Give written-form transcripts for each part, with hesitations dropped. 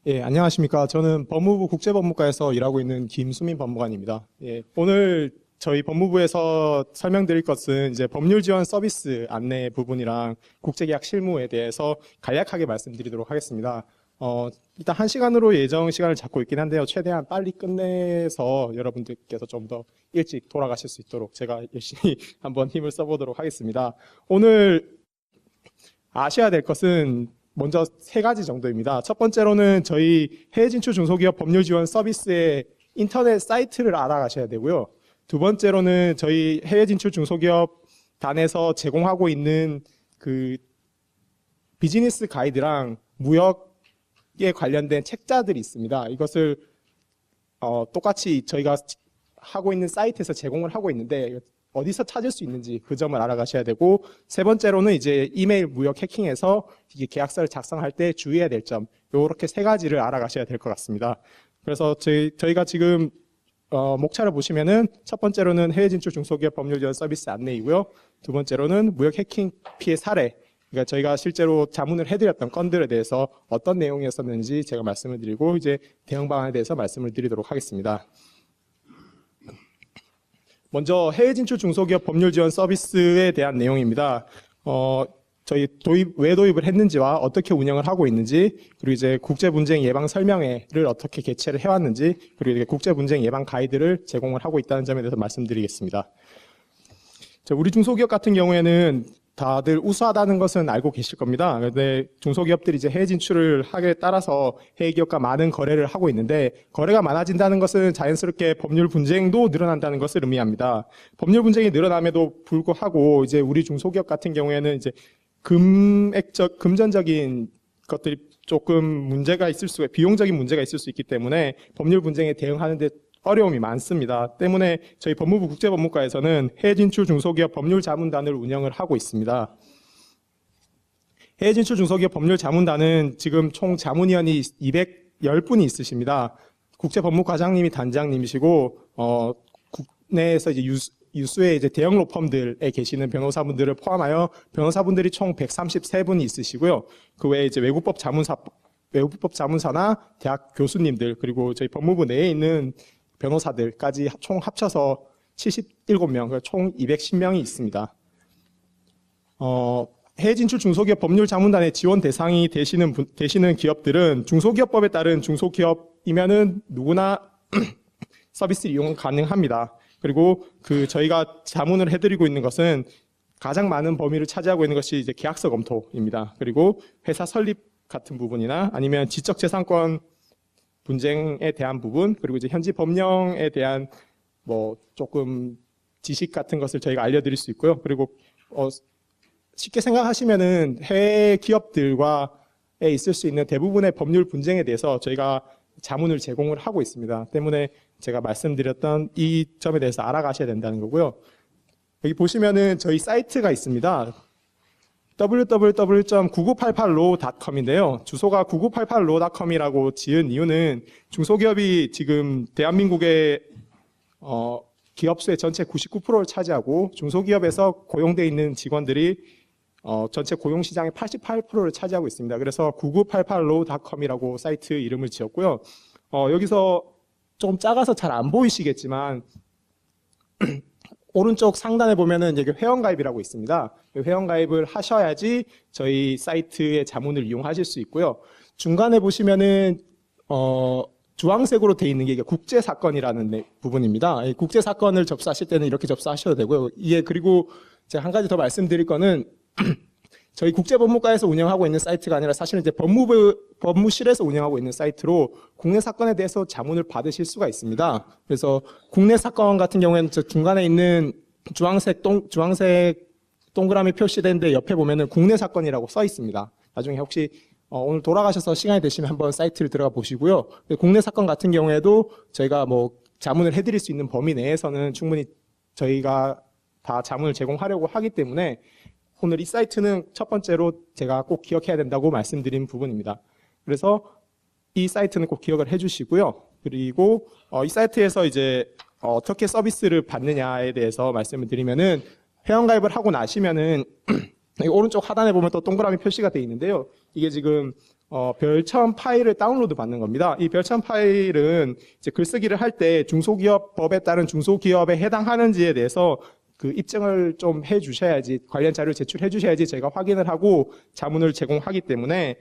예, 안녕하십니까. 저는 법무부 국제법무과에서 일하고 있는 김수민 법무관입니다. 예, 오늘 저희 법무부에서 설명드릴 것은 이제 법률 지원 서비스 안내 부분이랑 국제계약 실무에 대해서 간략하게 말씀드리도록 하겠습니다. 일단 1시간으로 예정 시간을 잡고 있긴 한데요. 최대한 빨리 끝내서 여러분들께서 좀 더 일찍 돌아가실 수 있도록 제가 열심히 한번 힘을 써보도록 하겠습니다. 오늘 아셔야 될 것은 먼저 3가지 정도입니다. 첫 번째로는 저희 해외 진출 중소기업 법률 지원 서비스의 인터넷 사이트를 알아가셔야 되고요. 두 번째로는 저희 해외 진출 중소기업 단에서 제공하고 있는 그 비즈니스 가이드랑 무역에 관련된 책자들이 있습니다. 이것을 똑같이 저희가 하고 있는 사이트에서 제공을 하고 있는데 어디서 찾을 수 있는지 그 점을 알아가셔야 되고, 세 번째로는 이제 이메일 무역 해킹에서 이게 계약서를 작성할 때 주의해야 될 점, 요렇게 3가지를 알아가셔야 될 것 같습니다. 그래서 저희가 지금 목차를 보시면은 첫 번째로는 해외 진출 중소기업 법률 지원 서비스 안내이고요. 두 번째로는 무역 해킹 피해 사례, 그러니까 저희가 실제로 자문을 해드렸던 건들에 대해서 어떤 내용이었었는지 제가 말씀을 드리고, 이제 대응 방안에 대해서 말씀을 드리도록 하겠습니다. 먼저 해외 진출 중소기업 법률 지원 서비스에 대한 내용입니다. 저희 왜 도입을 했는지와 어떻게 운영을 하고 있는지, 그리고 이제 국제 분쟁 예방 설명회를 어떻게 개최를 해왔는지, 그리고 이제 국제 분쟁 예방 가이드를 제공을 하고 있다는 점에 대해서 말씀드리겠습니다. 우리 중소기업 같은 경우에는 다들 우수하다는 것은 알고 계실 겁니다. 그런데 중소기업들이 이제 해외 진출을 하기에 따라서 해외 기업과 많은 거래를 하고 있는데, 거래가 많아진다는 것은 자연스럽게 법률 분쟁도 늘어난다는 것을 의미합니다. 법률 분쟁이 늘어남에도 불구하고 이제 우리 중소기업 같은 경우에는 이제 금전적인 것들이 조금 문제가 있을 수가, 비용적인 문제가 있을 수 있기 때문에 법률 분쟁에 대응하는데 어려움이 많습니다. 때문에 저희 법무부 국제법무과에서는 해외 진출 중소기업 법률 자문단을 운영을 하고 있습니다. 해외 진출 중소기업 법률 자문단은 지금 총 자문위원이 210분이 있으십니다. 국제법무과장님이 단장님이시고, 국내에서 이제 유수의 이제 대형 로펌들에 계시는 변호사분들을 포함하여 변호사분들이 총 133분이 있으시고요. 그 외에 이제 외국법 자문사나 대학 교수님들, 그리고 저희 법무부 내에 있는 변호사들까지 총 합쳐서 77명, 총 210명이 있습니다. 해외 진출 중소기업 법률 자문단의 지원 대상이 되시는 기업들은 중소기업법에 따른 중소기업이면은 누구나 서비스를 이용 가능합니다. 그리고 저희가 자문을 해드리고 있는 것은 가장 많은 범위를 차지하고 있는 것이 이제 계약서 검토입니다. 그리고 회사 설립 같은 부분이나 아니면 지적재산권 분쟁에 대한 부분, 그리고 이제 현지 법령에 대한 뭐 조금 지식 같은 것을 저희가 알려드릴 수 있고요. 그리고 쉽게 생각하시면은 해외 기업들과에 있을 수 있는 대부분의 법률 분쟁에 대해서 저희가 자문을 제공을 하고 있습니다. 때문에 제가 말씀드렸던 이 점에 대해서 알아가셔야 된다는 거고요. 여기 보시면은 저희 사이트가 있습니다. www.9988law.com인데요. 주소가 9988law.com이라고 지은 이유는 중소기업이 지금 대한민국의 기업 수의 전체 99%를 차지하고 중소기업에서 고용되어 있는 직원들이 전체 고용시장의 88%를 차지하고 있습니다. 그래서 9988law.com이라고 사이트 이름을 지었고요. 여기서 조금 작아서 잘 안 보이시겠지만 오른쪽 상단에 보면은 이제 회원가입이라고 있습니다. 회원가입을 하셔야지 저희 사이트의 자문을 이용하실 수 있고요. 중간에 보시면은 주황색으로 되어 있는 게 국제사건이라는 부분입니다. 국제사건을 접수하실 때는 이렇게 접수하셔도 되고요. 그리고 제가 한 가지 더 말씀드릴 거는 저희 국제법무과에서 운영하고 있는 사이트가 아니라 사실은 이제 법무실에서 운영하고 있는 사이트로 국내 사건에 대해서 자문을 받으실 수가 있습니다. 그래서 국내 사건 같은 경우에는 저 중간에 있는 주황색 동그라미 표시된 데 옆에 보면은 국내 사건이라고 써 있습니다. 나중에 혹시 오늘 돌아가셔서 시간이 되시면 한번 사이트를 들어가 보시고요. 국내 사건 같은 경우에도 저희가 뭐 자문을 해드릴 수 있는 범위 내에서는 충분히 저희가 다 자문을 제공하려고 하기 때문에 오늘 이 사이트는 첫 번째로 제가 꼭 기억해야 된다고 말씀드린 부분입니다. 그래서 이 사이트는 꼭 기억을 해주시고요. 그리고 이 사이트에서 이제 어떻게 서비스를 받느냐에 대해서 말씀을 드리면은 회원가입을 하고 나시면은 오른쪽 하단에 보면 또 동그라미 표시가 되어 있는데요. 이게 지금 별첨 파일을 다운로드 받는 겁니다. 이 별첨 파일은 이제 글쓰기를 할 때 중소기업 법에 따른 중소기업에 해당하는지에 대해서 그 입증을 좀 해주셔야지, 관련 자료를 제출해 주셔야지 저희가 확인을 하고 자문을 제공하기 때문에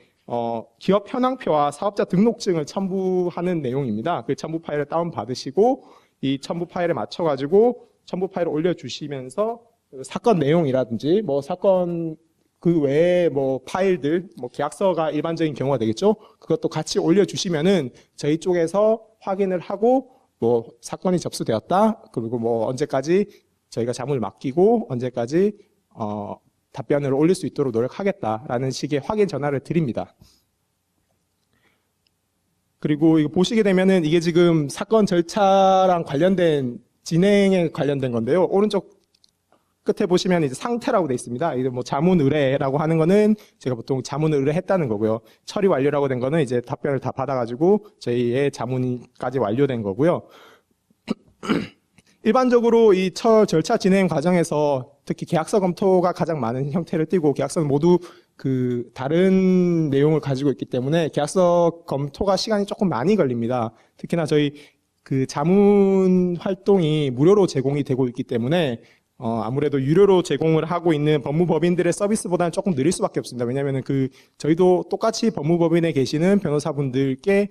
기업 현황표와 사업자 등록증을 첨부하는 내용입니다. 그 첨부 파일을 다운 받으시고 이 첨부 파일에 맞춰가지고 첨부 파일을 올려주시면서 사건 내용이라든지 뭐 사건 그 외에 뭐 파일들, 뭐 계약서가 일반적인 경우가 되겠죠. 그것도 같이 올려주시면은 저희 쪽에서 확인을 하고 뭐 사건이 접수되었다. 그리고 뭐 언제까지 저희가 자문을 맡기고 언제까지 답변을 올릴 수 있도록 노력하겠다라는 식의 확인 전화를 드립니다. 그리고 이거 보시게 되면은 이게 지금 사건 절차랑 관련된 진행에 관련된 건데요. 오른쪽 끝에 보시면 이제 상태라고 되어 있습니다. 이제 뭐 자문 의뢰라고 하는 거는 제가 보통 자문을 의뢰했다는 거고요. 처리 완료라고 된 거는 이제 답변을 다 받아가지고 저희의 자문까지 완료된 거고요. 일반적으로 이 절차 진행 과정에서 특히 계약서 검토가 가장 많은 형태를 띠고 계약서는 모두 그 다른 내용을 가지고 있기 때문에 계약서 검토가 시간이 조금 많이 걸립니다. 특히나 저희 그 자문 활동이 무료로 제공이 되고 있기 때문에 아무래도 유료로 제공을 하고 있는 법무법인들의 서비스보다는 조금 느릴 수밖에 없습니다. 왜냐하면 저희도 똑같이 법무법인에 계시는 변호사분들께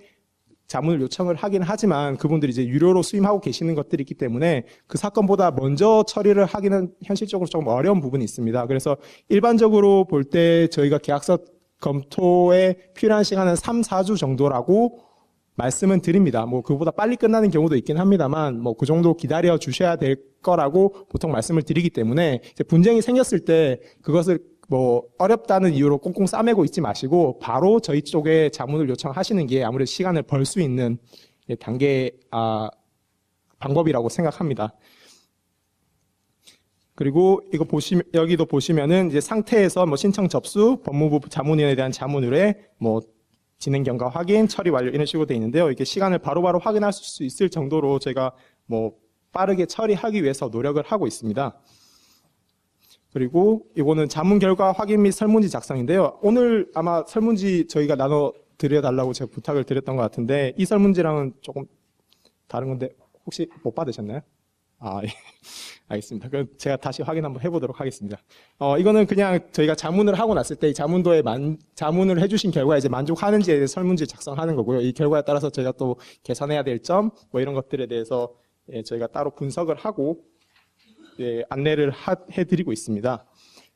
자문을 요청을 하긴 하지만 그분들이 이제 유료로 수임하고 계시는 것들이 있기 때문에 그 사건보다 먼저 처리를 하기는 현실적으로 조금 어려운 부분이 있습니다. 그래서 일반적으로 볼 때 저희가 계약서 검토에 필요한 시간은 3, 4주 정도라고 말씀은 드립니다. 뭐 그보다 빨리 끝나는 경우도 있긴 합니다만 뭐 그 정도 기다려 주셔야 될 거라고 보통 말씀을 드리기 때문에 이제 분쟁이 생겼을 때 그것을 뭐 어렵다는 이유로 꽁꽁 싸매고 있지 마시고 바로 저희 쪽에 자문을 요청하시는 게 아무래도 시간을 벌 수 있는 방법이라고 생각합니다. 그리고 이거 여기도 보시면은 이제 상태에서 뭐 신청 접수, 법무부 자문위원회에 대한 자문 의뢰, 뭐 진행 경과 확인, 처리 완료 이런 식으로 되어 있는데요. 이게 시간을 바로바로 확인할 수 있을 정도로 저희가 뭐 빠르게 처리하기 위해서 노력을 하고 있습니다. 그리고 이거는 자문 결과 확인 및 설문지 작성인데요. 오늘 아마 설문지 저희가 나눠 드려달라고 제가 부탁을 드렸던 것 같은데 이 설문지랑은 조금 다른 건데 혹시 못 받으셨나요? 예. 알겠습니다. 그럼 제가 다시 확인 한번 해보도록 하겠습니다. 이거는 그냥 저희가 자문을 하고 났을 때 이 자문도에 자문을 해주신 결과에 이제 만족하는지에 대해 설문지 작성하는 거고요. 이 결과에 따라서 저희가 또 개선해야 될 점, 뭐 이런 것들에 대해서 저희가 따로 분석을 하고 안내를 해드리고 있습니다.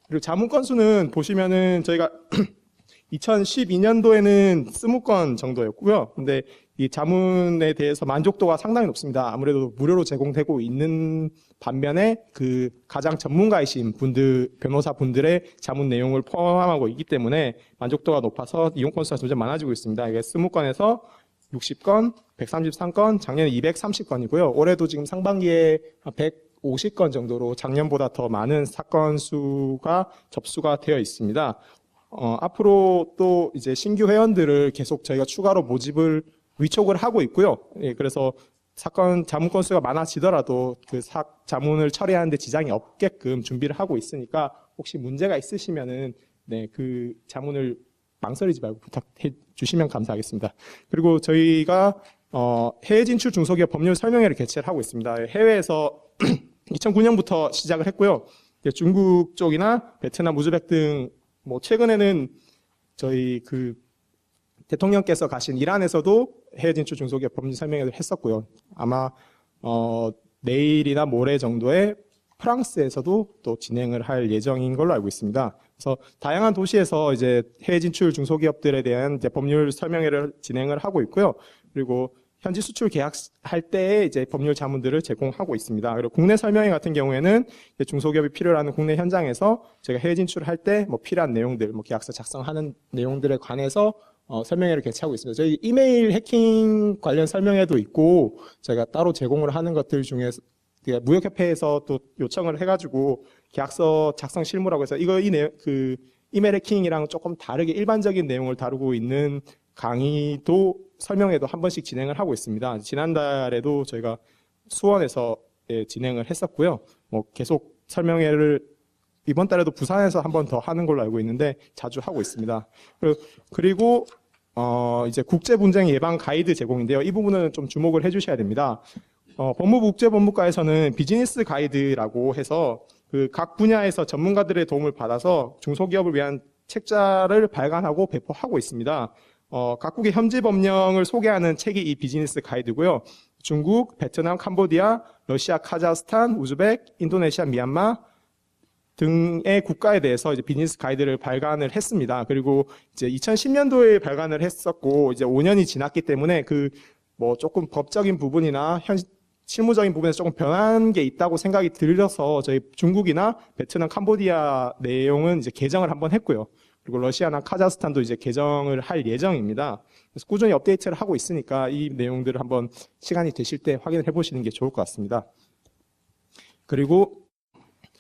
그리고 자문 건수는 보시면은 저희가 2012년도에는 20건 정도였고요. 근데 이 자문에 대해서 만족도가 상당히 높습니다. 아무래도 무료로 제공되고 있는 반면에 그 가장 전문가이신 변호사분들의 자문 내용을 포함하고 있기 때문에 만족도가 높아서 이용 건수가 점점 많아지고 있습니다. 이게 20건에서 60건, 133건, 작년에 230건이고요. 올해도 지금 상반기에 150건 정도로 작년보다 더 많은 사건 수가 접수가 되어 있습니다. 앞으로 또 이제 신규 회원들을 계속 저희가 추가로 위촉을 하고 있고요. 그래서 사건 자문 건수가 많아지더라도 그 자문을 처리하는데 지장이 없게끔 준비를 하고 있으니까 혹시 문제가 있으시면은 그 자문을 망설이지 말고 부탁해 주시면 감사하겠습니다. 그리고 저희가 해외 진출 중소기업 법률 설명회를 개최를 하고 있습니다. 해외에서 2009년부터 시작을 했고요. 중국 쪽이나 베트남, 우즈벡 등 뭐 최근에는 저희 그 대통령께서 가신 이란에서도 해외 진출 중소기업 법률 설명회를 했었고요. 아마 내일이나 모레 정도에 프랑스에서도 또 진행을 할 예정인 걸로 알고 있습니다. 그래서 다양한 도시에서 이제 해외 진출 중소기업들에 대한 이제 법률 설명회를 진행을 하고 있고요. 그리고 현지 수출 계약할 때에 이제 법률 자문들을 제공하고 있습니다. 그리고 국내 설명회 같은 경우에는 중소기업이 필요로 하는 국내 현장에서 저희가 해외 진출을 할 때 뭐 필요한 내용들, 뭐 계약서 작성하는 내용들에 관해서 설명회를 개최하고 있습니다. 저희 이메일 해킹 관련 설명회도 있고 저희가 따로 제공을 하는 것들 중에서 무역협회에서 또 요청을 해가지고 계약서 작성 실무라고 해서 이메일 해킹이랑 조금 다르게 일반적인 내용을 다루고 있는 강의도 설명회도 한 번씩 진행을 하고 있습니다. 지난달에도 저희가 수원에서 진행을 했었고요. 뭐 계속 설명회를 이번 달에도 부산에서 한 번 더 하는 걸로 알고 있는데 자주 하고 있습니다. 그리고 이제 국제 분쟁 예방 가이드 제공인데요. 이 부분은 좀 주목을 해주셔야 됩니다. 법무부 국제법무과에서는 비즈니스 가이드라고 해서 그 각 분야에서 전문가들의 도움을 받아서 중소기업을 위한 책자를 발간하고 배포하고 있습니다. 각국의 현지 법령을 소개하는 책이 이 비즈니스 가이드고요. 중국, 베트남, 캄보디아, 러시아, 카자흐스탄, 우즈벡, 인도네시아, 미얀마 등의 국가에 대해서 이제 비즈니스 가이드를 발간을 했습니다. 그리고 이제 2010년도에 발간을 했었고 이제 5년이 지났기 때문에 그 뭐 조금 법적인 부분이나 실무적인 부분에서 조금 변한 게 있다고 생각이 들어서 저희 중국이나 베트남, 캄보디아 내용은 이제 개정을 한번 했고요. 그리고 러시아나 카자흐스탄도 이제 개정을 할 예정입니다. 그래서 꾸준히 업데이트를 하고 있으니까 이 내용들을 한번 시간이 되실 때 확인을 해보시는 게 좋을 것 같습니다. 그리고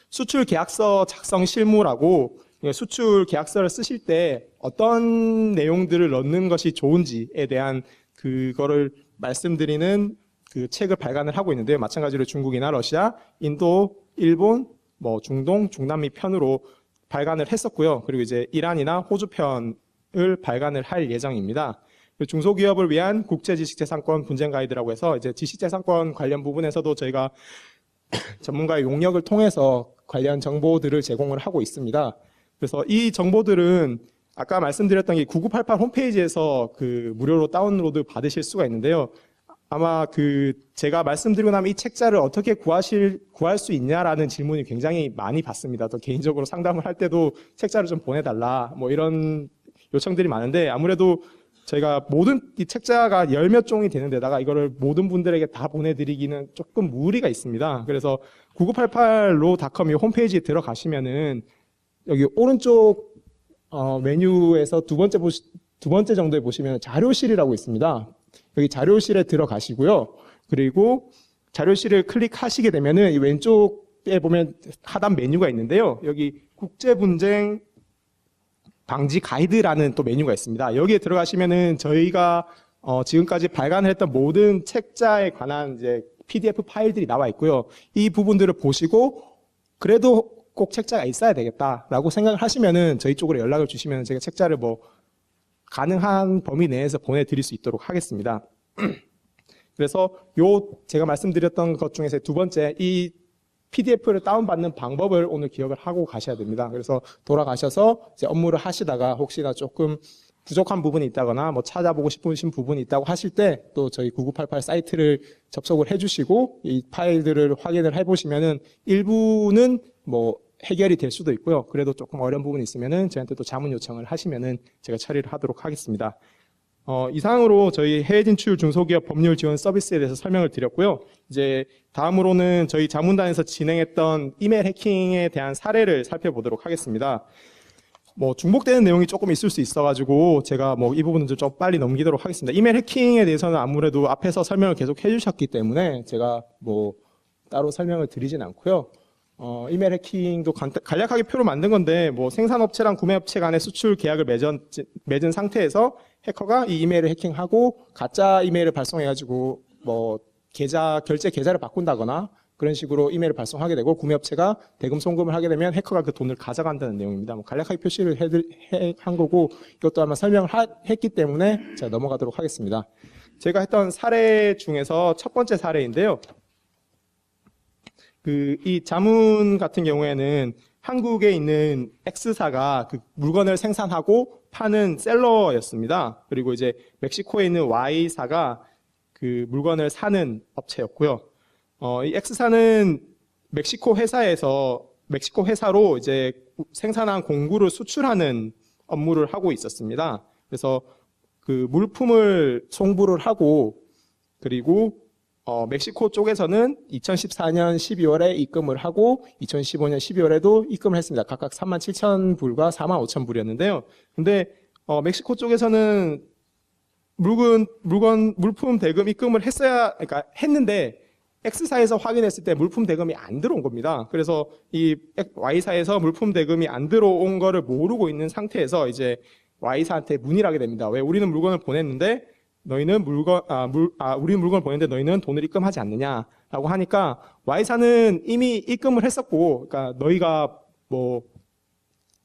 수출 계약서 작성 실무라고 수출 계약서를 쓰실 때 어떤 내용들을 넣는 것이 좋은지에 대한 그거를 말씀드리는 그 책을 발간을 하고 있는데요. 마찬가지로 중국이나 러시아, 인도, 일본, 뭐 중동, 중남미 편으로 발간을 했었고요. 그리고 이제 이란이나 호주 편을 발간을 할 예정입니다. 중소기업을 위한 국제지식재산권 분쟁 가이드라고 해서 이제 지식재산권 관련 부분에서도 저희가 전문가의 용역을 통해서 관련 정보들을 제공을 하고 있습니다. 그래서 이 정보들은 아까 말씀드렸던 게 9988 홈페이지에서 그 무료로 다운로드 받으실 수가 있는데요. 아마 그 제가 말씀드리고 나면 이 책자를 어떻게 구할 수 있냐라는 질문이 굉장히 많이 받습니다. 또 개인적으로 상담을 할 때도 책자를 좀 보내달라 뭐 이런 요청들이 많은데 아무래도 저희가 모든 이 책자가 열 몇 종이 되는데다가 이거를 모든 분들에게 다 보내드리기는 조금 무리가 있습니다. 그래서 9988로.com이 홈페이지에 들어가시면은 여기 오른쪽 메뉴에서 두 번째 정도에 보시면 자료실이라고 있습니다. 여기 자료실에 들어가시고요. 그리고 자료실을 클릭하시게 되면은 이 왼쪽에 보면 하단 메뉴가 있는데요. 여기 국제분쟁 방지 가이드라는 또 메뉴가 있습니다. 여기에 들어가시면은 저희가 지금까지 발간을 했던 모든 책자에 관한 이제 PDF 파일들이 나와 있고요. 이 부분들을 보시고 그래도 꼭 책자가 있어야 되겠다라고 생각을 하시면은 저희 쪽으로 연락을 주시면 제가 책자를 뭐 가능한 범위 내에서 보내드릴 수 있도록 하겠습니다. 그래서 제가 말씀드렸던 것 중에서 두 번째 이 PDF를 다운받는 방법을 오늘 기억을 하고 가셔야 됩니다. 그래서 돌아가셔서 이제 업무를 하시다가 혹시나 조금 부족한 부분이 있다거나 뭐 찾아보고 싶으신 부분이 있다고 하실 때 또 저희 9988 사이트를 접속을 해주시고 이 파일들을 확인을 해보시면은 일부는 뭐 해결이 될 수도 있고요. 그래도 조금 어려운 부분이 있으면은 저한테 또 자문 요청을 하시면은 제가 처리를 하도록 하겠습니다. 이상으로 저희 해외 진출 중소기업 법률 지원 서비스에 대해서 설명을 드렸고요. 이제 다음으로는 저희 자문단에서 진행했던 이메일 해킹에 대한 사례를 살펴보도록 하겠습니다. 뭐 중복되는 내용이 조금 있을 수 있어가지고 제가 뭐 이 부분은 좀 빨리 넘기도록 하겠습니다. 이메일 해킹에 대해서는 아무래도 앞에서 설명을 계속 해주셨기 때문에 제가 뭐 따로 설명을 드리진 않고요. 이메일 해킹도 간략하게 표로 만든 건데 뭐 생산업체랑 구매업체 간의 수출 계약을 맺은 상태에서 해커가 이 이메일을 해킹하고 가짜 이메일을 발송해가지고 뭐 결제 계좌를 바꾼다거나 그런 식으로 이메일을 발송하게 되고 구매업체가 대금 송금을 하게 되면 해커가 그 돈을 가져간다는 내용입니다. 뭐 간략하게 표시를 한 거고 이것도 아마 설명을 했기 때문에 제가 넘어가도록 하겠습니다. 제가 했던 사례 중에서 첫 번째 사례인데요. 이 자문 같은 경우에는 한국에 있는 X사가 그 물건을 생산하고 파는 셀러였습니다. 그리고 이제 멕시코에 있는 Y사가 그 물건을 사는 업체였고요. 이 X사는 멕시코 회사로 이제 생산한 공구를 수출하는 업무를 하고 있었습니다. 그래서 그 물품을 송부를 하고 그리고 멕시코 쪽에서는 2014년 12월에 입금을 하고 2015년 12월에도 입금을 했습니다. 각각 37,000불과 45,000불이었는데요. 근데 멕시코 쪽에서는 물품 대금 입금을 그러니까 했는데 X사에서 확인했을 때 물품 대금이 안 들어온 겁니다. 그래서 이 Y사에서 물품 대금이 안 들어온 거를 모르고 있는 상태에서 이제 Y사한테 문의를 하게 됩니다. 왜 우리는 물건을 보냈는데 너희는 우리 물건을 보냈는데 너희는 돈을 입금하지 않느냐라고 하니까 Y사는 이미 입금을 했었고, 그러니까 너희가 뭐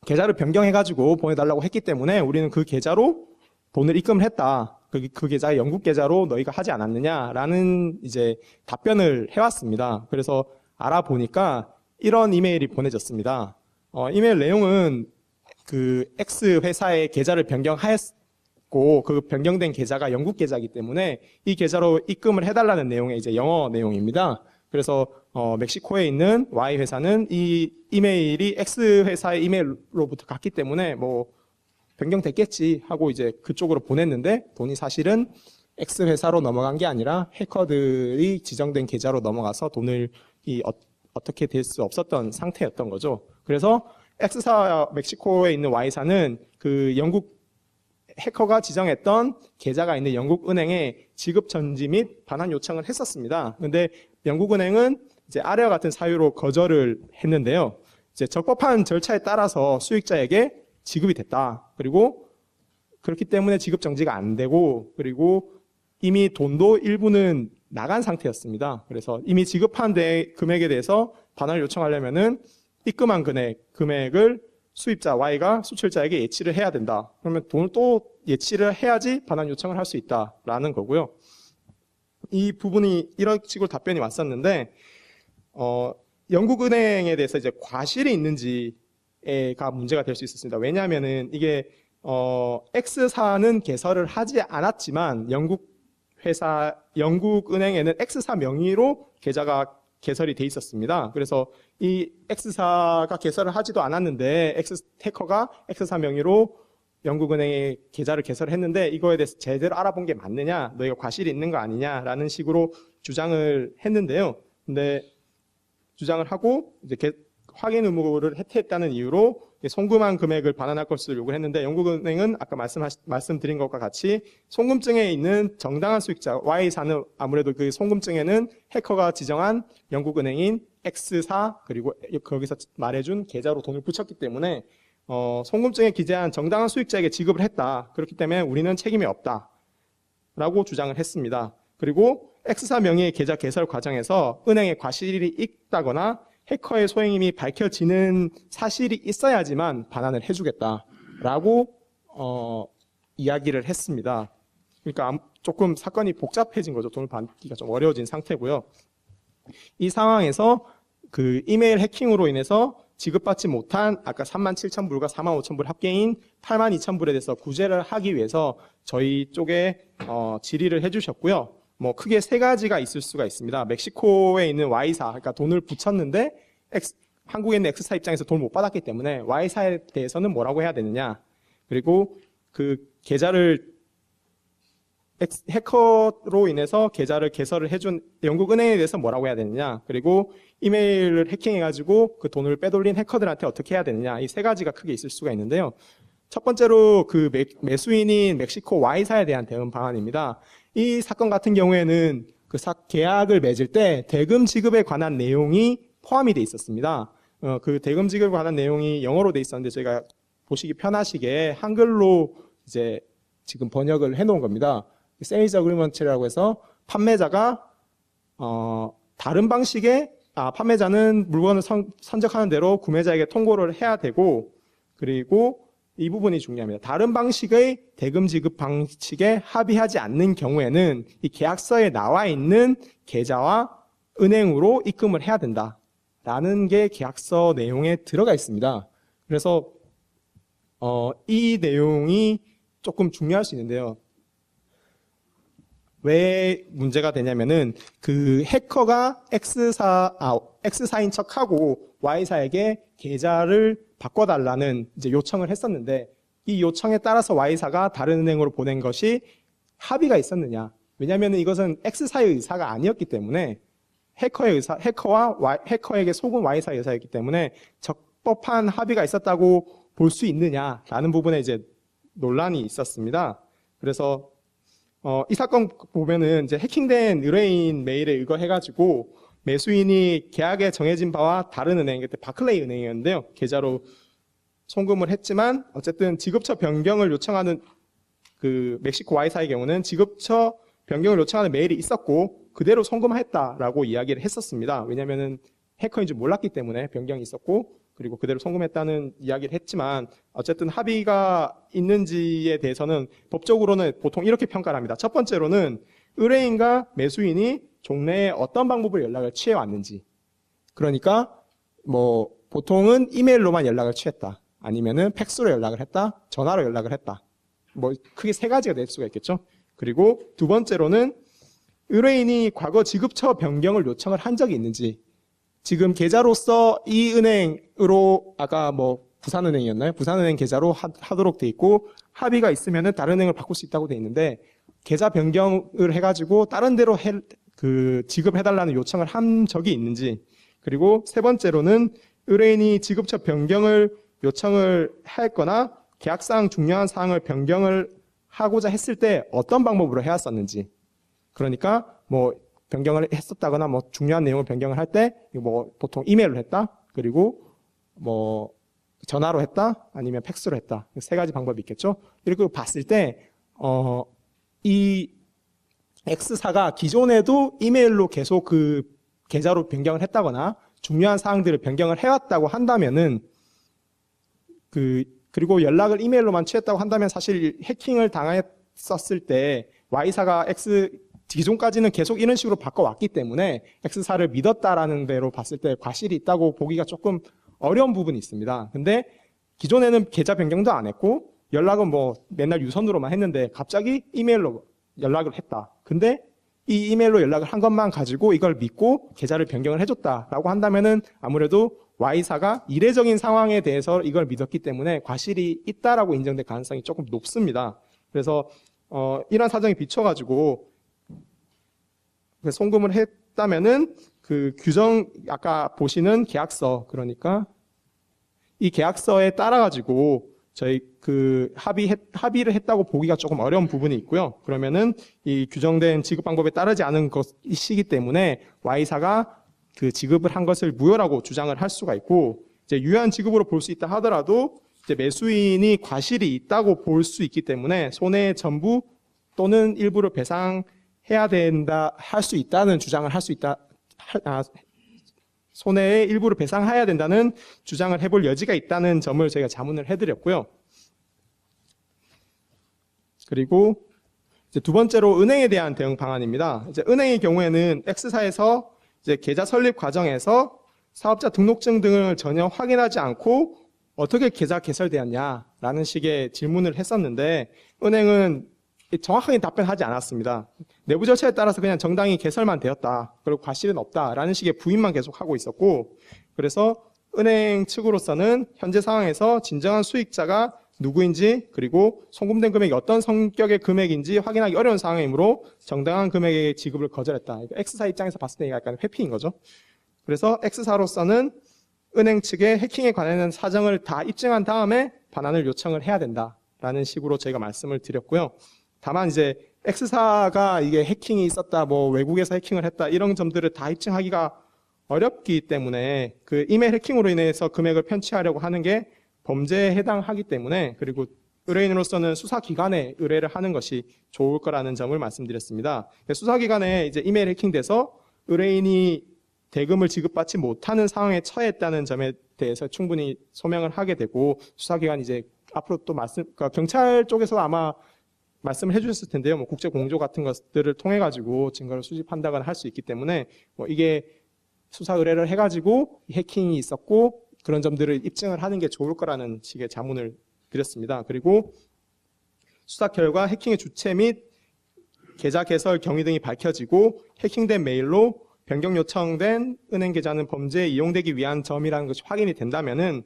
계좌를 변경해가지고 보내달라고 했기 때문에 우리는 그 계좌로 돈을 입금을 했다. 그 계좌가 영국 계좌로 너희가 하지 않았느냐라는 이제 답변을 해왔습니다. 그래서 알아보니까 이런 이메일이 보내졌습니다. 이메일 내용은 그 X 회사의 계좌를 변경하였고 그 변경된 계좌가 영국 계좌이기 때문에 이 계좌로 입금을 해달라는 내용의 이제 영어 내용입니다. 그래서 멕시코에 있는 Y 회사는 이 이메일이 X 회사의 이메일로부터 갔기 때문에 뭐 변경됐겠지 하고 이제 그쪽으로 보냈는데 돈이 사실은 X 회사로 넘어간 게 아니라 해커들이 지정된 계좌로 넘어가서 돈을 어떻게 될 수 없었던 상태였던 거죠. 그래서 X사 멕시코에 있는 Y사는 그 영국 해커가 지정했던 계좌가 있는 영국 은행에 지급 전지 및 반환 요청을 했었습니다. 근데 영국은행은 이제 아래와 같은 사유로 거절을 했는데요. 이제 적법한 절차에 따라서 수익자에게 지급이 됐다. 그리고 그렇기 때문에 지급 정지가 안 되고 그리고 이미 돈도 일부는 나간 상태였습니다. 그래서 이미 지급한 금액에 대해서 반환을 요청하려면은 입금한 금액을 수입자 Y가 수출자에게 예치를 해야 된다. 그러면 돈을 또 예치를 해야지 반환 요청을 할 수 있다라는 거고요. 이 부분이 이런 식으로 답변이 왔었는데 영국은행에 대해서 이제 과실이 있는지가 문제가 될 수 있었습니다. 왜냐하면은 이게 X사는 개설을 하지 않았지만 영국은행에는 X사 명의로 계좌가 개설이 돼 있었습니다. 그래서 이 X사가 개설을 하지도 않았는데 해커가 X사 명의로 영국은행에 계좌를 개설했는데 이거에 대해서 제대로 알아본 게 맞느냐, 너희가 과실이 있는 거 아니냐라는 식으로 주장을 했는데요. 근데 주장을 하고 이제 확인 의무를 해태했다는 이유로 송금한 금액을 반환할 것을 요구를 했는데 영국은행은 아까 말씀드린 것과 같이 송금증에 있는 정당한 수익자 Y사는 아무래도 그 송금증에는 해커가 지정한 영국은행인 X사 그리고 거기서 말해준 계좌로 돈을 붙였기 때문에 송금증에 기재한 정당한 수익자에게 지급을 했다. 그렇기 때문에 우리는 책임이 없다. 라고 주장을 했습니다. 그리고 X사 명의의 계좌 개설 과정에서 은행에 과실이 있다거나 해커의 소행임이 밝혀지는 사실이 있어야지만 반환을 해주겠다라고 이야기를 했습니다. 그러니까 조금 사건이 복잡해진 거죠. 돈을 받기가 좀 어려워진 상태고요. 이 상황에서 그 이메일 해킹으로 인해서 지급받지 못한 아까 37,000불과 45,000불 합계인 82,000불에 대해서 구제를 하기 위해서 저희 쪽에 질의를 해주셨고요. 뭐 크게 세 가지가 있을 수가 있습니다. 멕시코에 있는 Y사, 그러니까 돈을 붙였는데 한국에 있는 X사 입장에서 돈을 못 받았기 때문에 Y사에 대해서는 뭐라고 해야 되느냐. 그리고 그 계좌를 해커로 인해서 계좌를 개설을 해준 영국은행에 대해서 뭐라고 해야 되느냐. 그리고 이메일을 해킹해가지고 그 돈을 빼돌린 해커들한테 어떻게 해야 되느냐. 이 세 가지가 크게 있을 수가 있는데요. 첫 번째로 그 매수인인 멕시코 Y사에 대한 대응 방안입니다. 이 사건 같은 경우에는 그 계약을 맺을 때 대금 지급에 관한 내용이 포함이 돼 있었습니다. 그 대금 지급에 관한 내용이 영어로 돼 있었는데 저희가 보시기 편하시게 한글로 이제 지금 번역을 해놓은 겁니다. 세일즈 어그리먼트라고 해서 판매자가 다른 방식의 판매자는 물건을 선적하는 대로 구매자에게 통고를 해야 되고 그리고 이 부분이 중요합니다. 다른 방식의 대금 지급 방식에 합의하지 않는 경우에는 이 계약서에 나와 있는 계좌와 은행으로 입금을 해야 된다라는 게 계약서 내용에 들어가 있습니다. 그래서 이 내용이 조금 중요할 수 있는데요. 왜 문제가 되냐면은 그 해커가 X사인 척하고 Y사에게 계좌를 바꿔달라는 이제 요청을 했었는데 이 요청에 따라서 Y사가 다른 은행으로 보낸 것이 합의가 있었느냐. 왜냐하면 이것은 X사의 의사가 아니었기 때문에 해커에게 속은 Y사의 의사였기 때문에 적법한 합의가 있었다고 볼 수 있느냐라는 부분에 이제 논란이 있었습니다. 그래서 이 사건 보면은 이제 해킹된 의뢰인 메일에 의거해가지고 매수인이 계약에 정해진 바와 다른 은행, 그때 바클레이 은행이었는데요. 계좌로 송금을 했지만 어쨌든 지급처 변경을 요청하는 그 멕시코 Y사의 경우는 지급처 변경을 요청하는 메일이 있었고 그대로 송금했다라고 이야기를 했었습니다. 왜냐면은 해커인 줄 몰랐기 때문에 변경이 있었고 그리고 그대로 송금했다는 이야기를 했지만 어쨌든 합의가 있는지에 대해서는 법적으로는 보통 이렇게 평가를 합니다. 첫 번째로는 의뢰인과 매수인이 종래에 어떤 방법으로 연락을 취해왔는지. 그러니까 뭐 보통은 이메일로만 연락을 취했다. 아니면은 팩스로 연락을 했다. 전화로 연락을 했다. 뭐 크게 세 가지가 될 수가 있겠죠. 그리고 두 번째로는 의뢰인이 과거 지급처 변경을 요청을 한 적이 있는지, 지금 계좌로서 이 은행으로 아까 뭐 부산은행이었나요? 부산은행 계좌로 하도록 돼 있고 합의가 있으면은 다른 은행을 바꿀 수 있다고 돼 있는데 계좌 변경을 해가지고 다른 데로 지급해달라는 요청을 한 적이 있는지, 그리고 세 번째로는 의뢰인이 지급처 변경을 요청을 했거나 계약상 중요한 사항을 변경을 하고자 했을 때 어떤 방법으로 해왔었는지. 그러니까 뭐 변경을 했었다거나 뭐 중요한 내용을 변경을 할 때 뭐 보통 이메일로 했다. 그리고 뭐 전화로 했다. 아니면 팩스로 했다. 세 가지 방법이 있겠죠. 이렇게 봤을 때 이 X사가 기존에도 이메일로 계속 그 계좌로 변경을 했다거나 중요한 사항들을 변경을 해왔다고 한다면은 그리고 연락을 이메일로만 취했다고 한다면 사실 해킹을 당했었을 때 Y사가 기존까지는 계속 이런 식으로 바꿔왔기 때문에 X사를 믿었다라는 대로 봤을 때 과실이 있다고 보기가 조금 어려운 부분이 있습니다. 근데 기존에는 계좌 변경도 안 했고 연락은 뭐 맨날 유선으로만 했는데 갑자기 이메일로 연락을 했다. 근데 이 이메일로 연락을 한 것만 가지고 이걸 믿고 계좌를 변경을 해줬다라고 한다면은 아무래도 Y사가 이례적인 상황에 대해서 이걸 믿었기 때문에 과실이 있다라고 인정될 가능성이 조금 높습니다. 그래서 이런 사정에 비춰가지고 송금을 했다면은 그 규정 아까 보시는 계약서, 그러니까 이 계약서에 따라가지고 저희 그 합의를 했다고 보기가 조금 어려운 부분이 있고요. 그러면은 이 규정된 지급 방법에 따르지 않은 것이기 때문에 Y사가 그 지급을 한 것을 무효라고 주장을 할 수가 있고, 이제 유효한 지급으로 볼 수 있다 하더라도 이제 매수인이 과실이 있다고 볼 수 있기 때문에 손해의 전부 또는 일부를 배상해야 된다 할 수 있다는 주장을 할 수 있다. 손해의 일부를 배상해야 된다는 주장을 해볼 여지가 있다는 점을 저희가 자문을 해드렸고요. 그리고 이제 두 번째로 은행에 대한 대응 방안입니다. 이제 은행의 경우에는 X사에서 이제 계좌 설립 과정에서 사업자 등록증 등을 전혀 확인하지 않고 어떻게 계좌 개설되었냐라는 식의 질문을 했었는데 은행은 정확하게 답변하지 않았습니다. 내부 절차에 따라서 그냥 정당히 개설만 되었다. 그리고 과실은 없다라는 식의 부인만 계속하고 있었고, 그래서 은행 측으로서는 현재 상황에서 진정한 수익자가 누구인지 그리고 송금된 금액이 어떤 성격의 금액인지 확인하기 어려운 상황이므로 정당한 금액의 지급을 거절했다. X사 입장에서 봤을 때 약간 회피인 거죠. 그래서 X사로서는 은행 측에 해킹에 관한 사정을 다 입증한 다음에 반환을 요청을 해야 된다라는 식으로 저희가 말씀을 드렸고요. 다만 이제 X사가 이게 해킹이 있었다, 뭐 외국에서 해킹을 했다 이런 점들을 다 입증하기가 어렵기 때문에 그 이메일 해킹으로 인해서 금액을 편취하려고 하는 게 범죄에 해당하기 때문에, 그리고 의뢰인으로서는 수사기관에 의뢰를 하는 것이 좋을 거라는 점을 말씀드렸습니다. 수사기관에 이제 이메일 해킹돼서 의뢰인이 대금을 지급받지 못하는 상황에 처했다는 점에 대해서 충분히 소명을 하게 되고, 수사기관이 이제 앞으로 또 그러니까 경찰 쪽에서 아마 말씀을 해주셨을 텐데요. 뭐 국제 공조 같은 것들을 통해 가지고 증거를 수집한다거나 할 수 있기 때문에 뭐 이게 수사 의뢰를 해가지고 해킹이 있었고 그런 점들을 입증을 하는 게 좋을 거라는 식의 자문을 드렸습니다. 그리고 수사 결과 해킹의 주체 및 계좌 개설 경위 등이 밝혀지고 해킹된 메일로 변경 요청된 은행 계좌는 범죄에 이용되기 위한 점이라는 것이 확인이 된다면은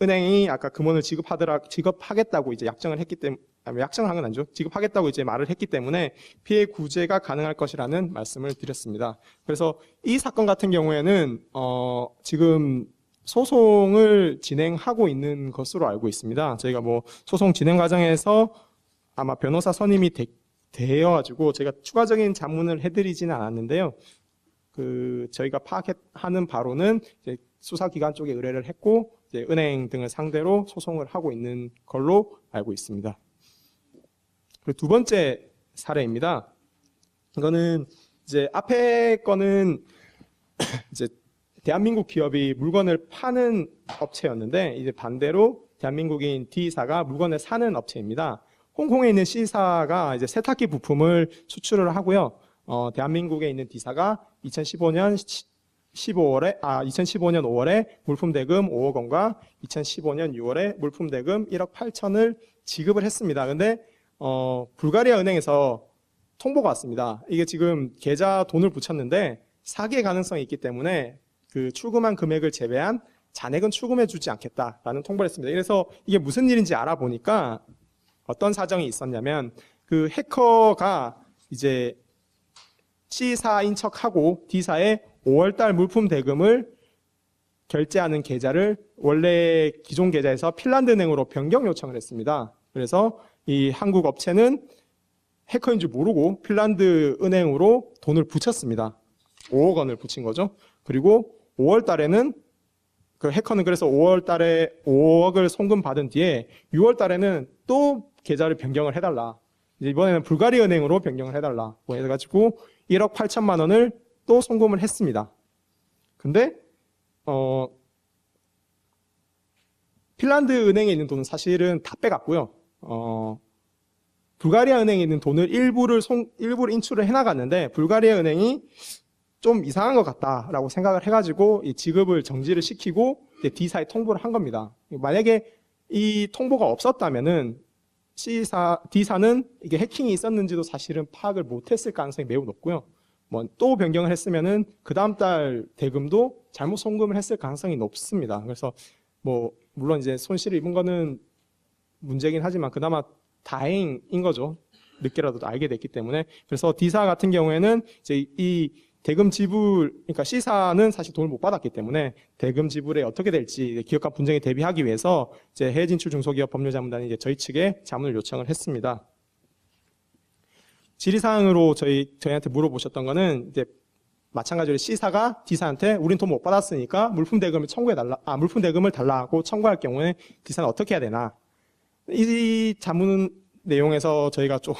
은행이 아까 금원을 지급하겠다고 이제 약정을 했기 때문에, 약정을 한 건 아니죠. 지급하겠다고 이제 말을 했기 때문에 피해 구제가 가능할 것이라는 말씀을 드렸습니다. 그래서 이 사건 같은 경우에는 지금 소송을 진행하고 있는 것으로 알고 있습니다. 저희가 뭐 소송 진행 과정에서 아마 변호사 선임이 되어가지고 제가 추가적인 자문을 해드리지는 않았는데요. 저희가 파악하는 바로는 이제 수사기관 쪽에 의뢰를 했고 이제 은행 등을 상대로 소송을 하고 있는 걸로 알고 있습니다. 그리고 두 번째 사례입니다. 이거는 이제 앞에 거는 이제 대한민국 기업이 물건을 파는 업체였는데 이제 반대로 대한민국인 D사가 물건을 사는 업체입니다. 홍콩에 있는 C사가 이제 세탁기 부품을 수출을 하고요. 대한민국에 있는 D사가 2015년 5월에 물품 대금 5억 원과 2015년 6월에 물품 대금 1억 8천을 지급을 했습니다. 근데 불가리아 은행에서 통보가 왔습니다. 이게 지금 계좌 돈을 붙였는데 사기의 가능성이 있기 때문에 그 출금한 금액을 제외한 잔액은 출금해 주지 않겠다라는 통보를 했습니다. 그래서 이게 무슨 일인지 알아보니까 어떤 사정이 있었냐면 그 해커가 이제 C사인 척하고 D사에 5월달 물품 대금을 결제하는 계좌를 원래 기존 계좌에서 핀란드 은행으로 변경 요청을 했습니다. 그래서 이 한국 업체는 해커인 줄 모르고 핀란드 은행으로 돈을 붙였습니다. 5억 원을 붙인 거죠. 그리고 5월 달에는 그 해커는 그래서 5월 달에 5억을 송금 받은 뒤에 6월 달에는 또 계좌를 변경을 해달라. 이번에는 불가리아 은행으로 변경을 해달라. 뭐 해가지고 1억 8천만 원을 또 송금을 했습니다. 근데 핀란드 은행에 있는 돈은 사실은 다 빼갔고요. 불가리아 은행에 있는 돈을 일부를 인출을 해나갔는데 불가리아 은행이 좀 이상한 것 같다라고 생각을 해가지고 이 지급을 정지를 시키고 D사에 통보를 한 겁니다. 만약에 이 통보가 없었다면은 D사는 이게 해킹이 있었는지도 사실은 파악을 못했을 가능성이 매우 높고요. 뭐 또 변경을 했으면은 그 다음 달 대금도 잘못 송금을 했을 가능성이 높습니다. 그래서 뭐 물론 이제 손실을 입은 거는 문제긴 하지만 그나마 다행인 거죠. 늦게라도 알게 됐기 때문에. 그래서 D사 같은 경우에는 이제 이 대금 지불, 그러니까 C사는 사실 돈을 못 받았기 때문에 대금 지불에 어떻게 될지 기업 간 분쟁에 대비하기 위해서 이제 해외 진출 중소기업 법률자문단이 이제 저희 측에 자문을 요청을 했습니다. 질의사항으로 저희한테 물어보셨던 거는 이제 마찬가지로 C사가 D사한테 우린 돈 못 받았으니까 물품 대금을 달라고 청구할 경우에 D사는 어떻게 해야 되나? 이 자문 내용에서 저희가 좀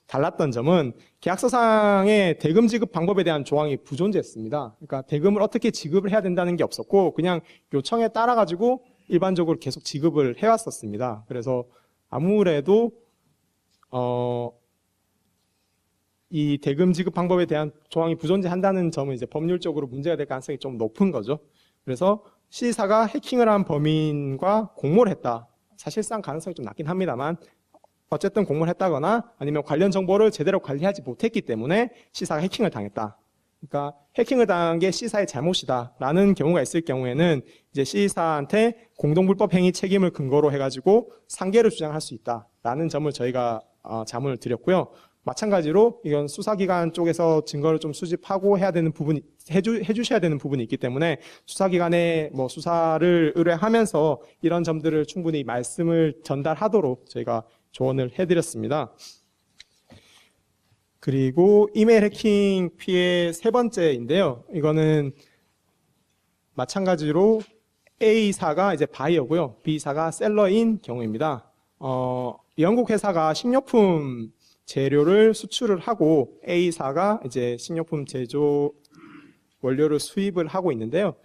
달랐던 점은 계약서상의 대금 지급 방법에 대한 조항이 부존재했습니다. 그러니까 대금을 어떻게 지급을 해야 된다는 게 없었고 그냥 요청에 따라 가지고 일반적으로 계속 지급을 해왔었습니다. 그래서 아무래도 이 대금 지급 방법에 대한 조항이 부존재한다는 점은 이제 법률적으로 문제가 될 가능성이 좀 높은 거죠. 그래서 C사가 해킹을 한 범인과 공모를 했다. 사실상 가능성이 좀 낮긴 합니다만 어쨌든 공모를 했다거나 아니면 관련 정보를 제대로 관리하지 못했기 때문에 C사가 해킹을 당했다. 그러니까 해킹을 당한 게 C사의 잘못이다라는 경우가 있을 경우에는 이제 C사한테 공동불법 행위 책임을 근거로 해가지고 상계를 주장할 수 있다라는 점을 저희가 자문을 드렸고요. 마찬가지로 이건 수사기관 쪽에서 증거를 좀 수집하고 해야 되는 부분이 해주셔야 되는 부분이 있기 때문에 수사기관에 뭐 수사를 의뢰하면서 이런 점들을 충분히 말씀을 전달하도록 저희가 조언을 해드렸습니다. 그리고 이메일 해킹 피해 세 번째인데요. 이거는 마찬가지로 A사가 이제 바이어고요. B사가 셀러인 경우입니다. 영국 회사가 식료품 재료를 수출을 하고 A사가 이제 식료품 제조 원료를 수입을 하고 있는데요.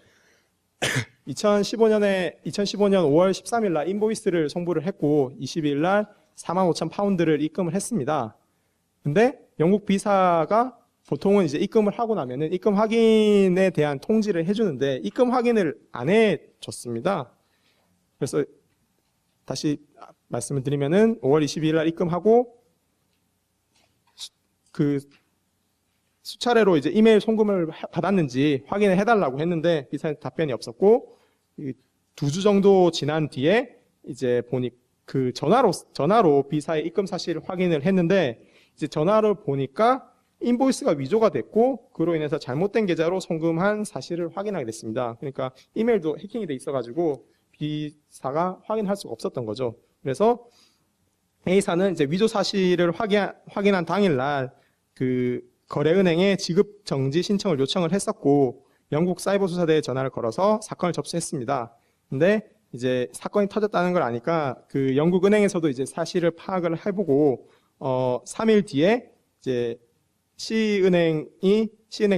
2015년 5월 13일 날 인보이스를 송부를 했고 22일 날 45,000파운드를 입금을 했습니다. 근데 영국 B사가 보통은 이제 입금을 하고 나면은 입금 확인에 대한 통지를 해주는데 입금 확인을 안 해줬습니다. 그래서 다시 말씀을 드리면은 5월 22일 날 입금하고 그 수차례로 이제 이메일 송금을 받았는지 확인을 해달라고 했는데 B사의 답변이 없었고 2주 정도 지난 뒤에 이제 보니 그 전화로 B사의 입금 사실을 확인을 했는데 이제 전화를 보니까 인보이스가 위조가 됐고 그로 인해서 잘못된 계좌로 송금한 사실을 확인하게 됐습니다. 그러니까 이메일도 해킹이 돼 있어가지고 B사가 확인할 수가 없었던 거죠. 그래서 A사는 이제 위조 사실을 확인한 당일날 그 거래은행에 지급 정지 신청을 요청을 했었고 영국 사이버수사대에 전화를 걸어서 사건을 접수했습니다. 근데 이제 사건이 터졌다는 걸 아니까 그 영국 은행에서도 이제 사실을 파악을 해보고 3일 뒤에 이제 C은행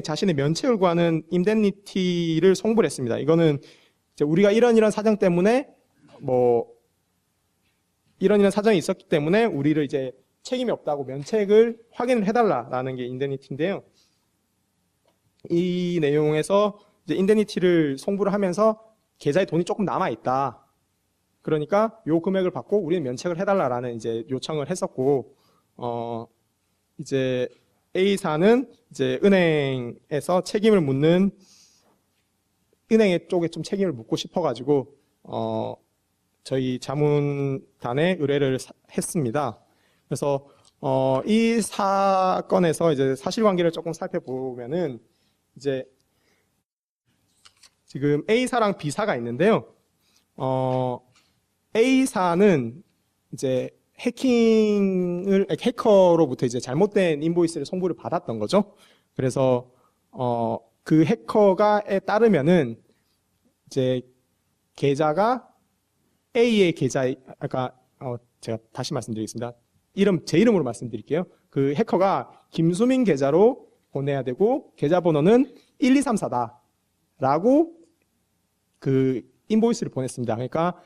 자신의 면책을 구하는 인덴니티를 송부를 했습니다. 이거는 이제 우리가 이런 사정 때문에 뭐 이런 사정이 있었기 때문에 우리를 이제 책임이 없다고 면책을 확인을 해달라라는 게 인덴니티인데요. 이 내용에서 이제 인덴니티를 송부를 하면서 계좌에 돈이 조금 남아 있다. 그러니까 요 금액을 받고 우리는 면책을 해달라라는 이제 요청을 했었고, 이제 A사는 이제 은행에서 책임을 묻는 은행의 쪽에 좀 책임을 묻고 싶어가지고 저희 자문단에 의뢰를 했습니다. 그래서 이 사건에서 이제 사실관계를 조금 살펴보면은 이제 지금 A사랑 B사가 있는데요. A사는 이제 해커로부터 이제 잘못된 인보이스를 송부를 받았던 거죠. 그래서 그 해커가에 따르면은 이제 계좌가 A의 계좌, 아까 제가 다시 말씀드리겠습니다. 제 이름으로 말씀드릴게요. 그 해커가 김수민 계좌로 보내야 되고 계좌번호는 1234다라고 그 인보이스를 보냈습니다. 그러니까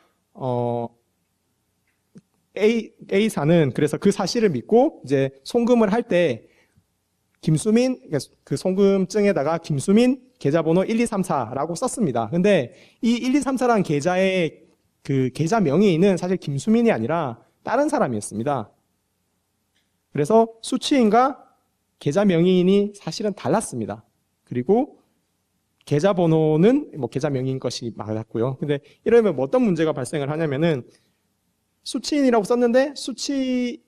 A사는 그래서 그 사실을 믿고 이제 송금을 할 때 그 송금증에다가 김수민 계좌번호 1234라고 썼습니다. 근데 이 1234라는 계좌의 그 계좌 명의인은 사실 김수민이 아니라 다른 사람이었습니다. 그래서 수취인과 계좌 명의인이 사실은 달랐습니다. 그리고 계좌번호는 뭐 계좌 명의인 것이 맞았고요. 근데 이러면 뭐 어떤 문제가 발생을 하냐면은 수취인이라고 썼는데 수취인에게는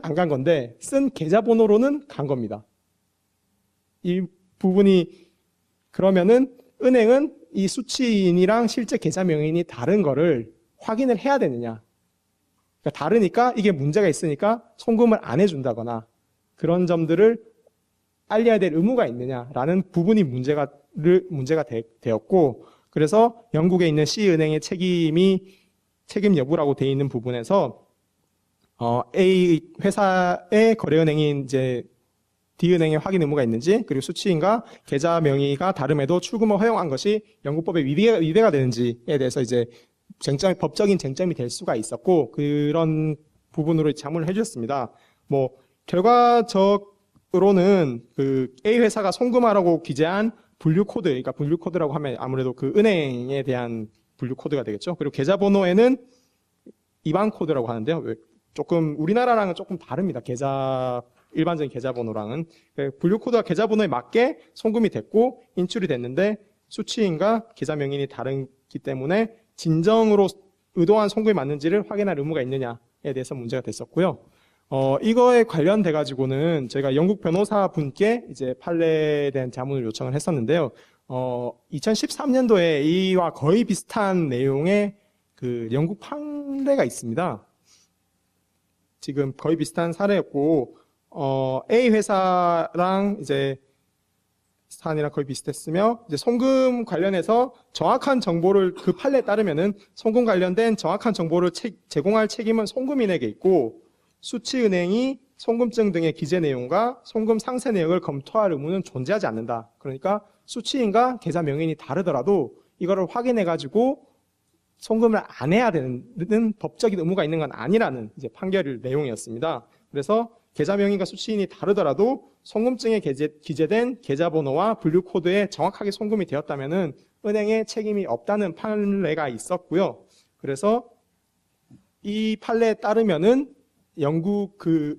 안 간 건데 쓴 계좌번호로는 간 겁니다. 이 부분이 그러면은 은행은 이 수취인이랑 실제 계좌 명의인이 다른 거를 확인을 해야 되느냐. 그러니까 다르니까 이게 문제가 있으니까 송금을 안 해준다거나 그런 점들을 알려야 될 의무가 있느냐라는 부분이 문제가 되었고, 그래서 영국에 있는 C은행의 책임 여부라고 돼 있는 부분에서 A 회사의 거래은행인 이제 D은행의 확인 의무가 있는지, 그리고 수취인과 계좌 명의가 다름에도 출금을 허용한 것이 영국법에 위배가 되는지에 대해서 이제 법적인 쟁점이 될 수가 있었고, 그런 부분으로 자문을 해주셨습니다. 뭐 결과적으로는 그 A 회사가 송금하라고 기재한 분류 코드, 그러니까 분류 코드라고 하면 아무래도 그 은행에 대한 분류 코드가 되겠죠. 그리고 계좌번호에는 IBAN 코드라고 하는데요. 조금 우리나라랑은 조금 다릅니다. 일반적인 계좌번호랑은. 분류 코드가 계좌번호에 맞게 송금이 됐고 인출이 됐는데 수취인과 계좌 명의인이 다르기 때문에 진정으로 의도한 송금이 맞는지를 확인할 의무가 있느냐에 대해서 문제가 됐었고요. 이거에 관련돼 가지고는 저희가 영국 변호사 분께 이제 판례에 대한 자문을 요청을 했었는데요. 2013년도에 이와 거의 비슷한 내용의 그 영국 판례가 있습니다. 지금 거의 비슷한 사례였고, A 회사랑 이제 사안이랑 거의 비슷했으며, 이제 송금 관련해서 정확한 정보를 그 판례에 따르면은 송금 관련된 정확한 정보를 제공할 책임은 송금인에게 있고, 수취은행이 송금증 등의 기재 내용과 송금 상세 내역을 검토할 의무는 존재하지 않는다. 그러니까 수취인과 계좌 명의인이 다르더라도 이거를 확인해가지고 송금을 안 해야 되는 법적인 의무가 있는 건 아니라는 이제 판결 내용이었습니다. 그래서 계좌 명의인과 수취인이 다르더라도 송금증에 기재된 계좌번호와 분류 코드에 정확하게 송금이 되었다면은 은행에 책임이 없다는 판례가 있었고요. 그래서 이 판례에 따르면은 영국 그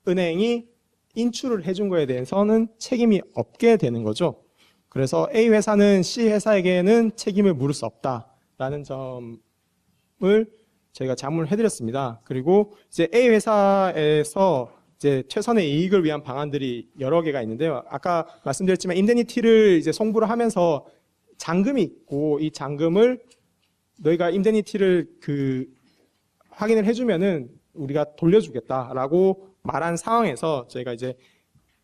은행이 인출을 해준 거에 대해서는 책임이 없게 되는 거죠. 그래서 A 회사는 C 회사에게는 책임을 물을 수 없다라는 점을 저희가 자문을 해드렸습니다. 그리고 이제 A 회사에서 이제 최선의 이익을 위한 방안들이 여러 개가 있는데요. 아까 말씀드렸지만 인데니티를 이제 송부를 하면서 잔금이 있고 이 잔금을 너희가 인데니티를 확인을 해주면은 우리가 돌려주겠다라고 말한 상황에서 저희가 이제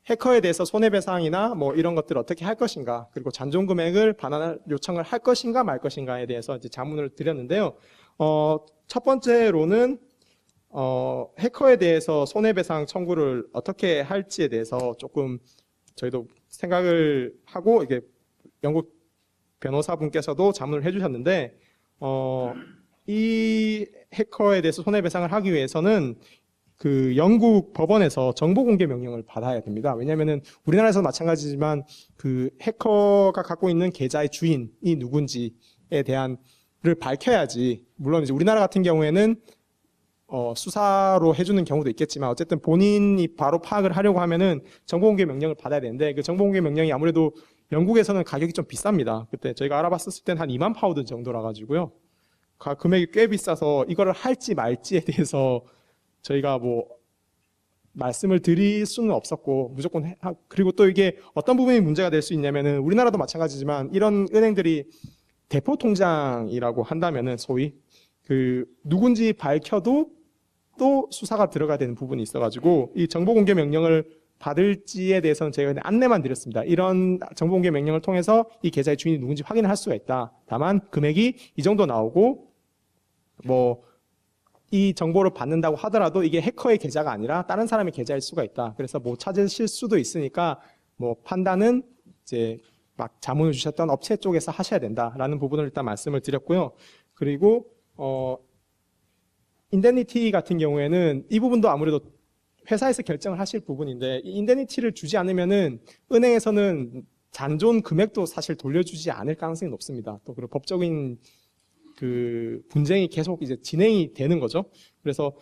해커에 대해서 손해배상이나 뭐 이런 것들을 어떻게 할 것인가, 그리고 잔존 금액을 반환 요청을 할 것인가 말 것인가에 대해서 이제 자문을 드렸는데요. 첫 번째로는 해커에 대해서 손해배상 청구를 어떻게 할지에 대해서 조금 저희도 생각을 하고 이게 영국 변호사분께서도 자문을 해주셨는데 이 해커에 대해서 손해배상을 하기 위해서는 그 영국 법원에서 정보공개 명령을 받아야 됩니다. 왜냐하면은 우리나라에서 마찬가지지만 그 해커가 갖고 있는 계좌의 주인이 누군지에 대한를 밝혀야지. 물론 이제 우리나라 같은 경우에는 수사로 해주는 경우도 있겠지만 어쨌든 본인이 바로 파악을 하려고 하면은 정보공개 명령을 받아야 되는데 그 정보공개 명령이 아무래도 영국에서는 가격이 좀 비쌉니다. 그때 저희가 알아봤을 때는 한 2만 파운드 정도라 가지고요. 금액이 꽤 비싸서 이거를 할지 말지에 대해서 저희가 뭐 말씀을 드릴 수는 없었고 무조건 그리고 또 이게 어떤 부분이 문제가 될 수 있냐면은 우리나라도 마찬가지지만 이런 은행들이 대포 통장이라고 한다면은 소위 그 누군지 밝혀도 또 수사가 들어가야 되는 부분이 있어가지고 이 정보공개 명령을 받을지에 대해서는 제가 안내만 드렸습니다. 이런 정보공개 명령을 통해서 이 계좌의 주인이 누군지 확인을 할 수가 있다. 다만 금액이 이 정도 나오고 뭐 이 정보를 받는다고 하더라도 이게 해커의 계좌가 아니라 다른 사람의 계좌일 수가 있다. 그래서 뭐 찾으실 수도 있으니까 뭐 판단은 이제 막 자문을 주셨던 업체 쪽에서 하셔야 된다라는 부분을 일단 말씀을 드렸고요. 그리고 인데니티 같은 경우에는 이 부분도 아무래도 회사에서 결정을 하실 부분인데 이 인데니티를 주지 않으면은 은행에서는 잔존 금액도 사실 돌려주지 않을 가능성이 높습니다. 또 그리고 법적인 그 분쟁이 계속 이제 진행이 되는 거죠. 그래서